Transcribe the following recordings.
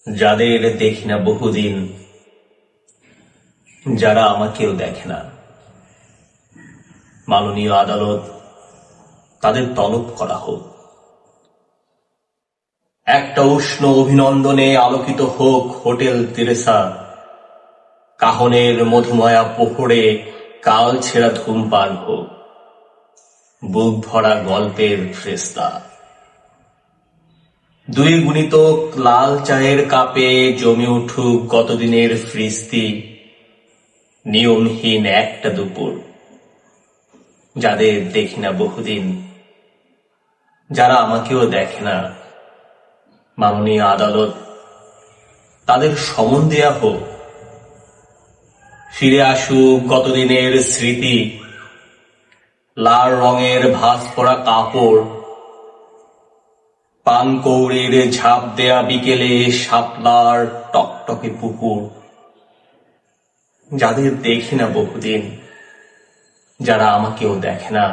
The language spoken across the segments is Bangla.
যাদের দেখি না বহুদিন, যারা আমাকেও দেখে না, মাননীয় আদালত তাদের তলব করা হোক। একটা উষ্ণ অভিনন্দনে আলোকিত হোক হোটেল তেরেসা, কাহনের মধুময়া পোহরে কাল ছেঁড়া ধূমপান হোক, বুক ভরা গল্পের ফ্রেস্তা। দুই গুণিত লাল চায়ের কাপে জমে উঠুক গতদিনের ফ্রিস্তি, নিয়মহীন একটা দুপুর। যাদের দেখি না বহুদিন, যারা আমাকেও দেখে না, মাননীয় আদালত তাদের সমন দেয়া হোক। ফিরে আসুক গতদিনের স্মৃতি, লাল রঙের ভাঁজ পড়া কাপড়, পানকৌড়ির ঝাঁপ দেয়া বিকেলে শাপলার টকটকে পুকুর। যাদের দেখি না বহুদিন, যারা আমাকেও দেখে না,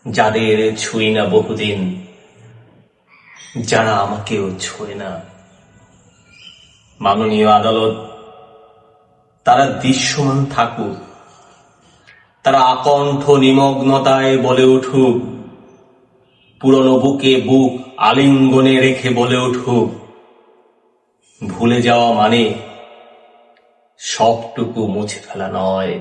যাদের ছুঁই না বহুদিন, যারা আমাকেও ছোঁয় না, মাননীয় আদালত তারা দৃশ্যমান থাকুক। তারা আকণ্ঠ নিমগ্নতায় বলে উঠুক, পুরনো বুকে বুক আলিঙ্গনে রেখে বলে উঠুক, ভুলে যাওয়া মানে সবটুকু মুছে ফেলা নয়।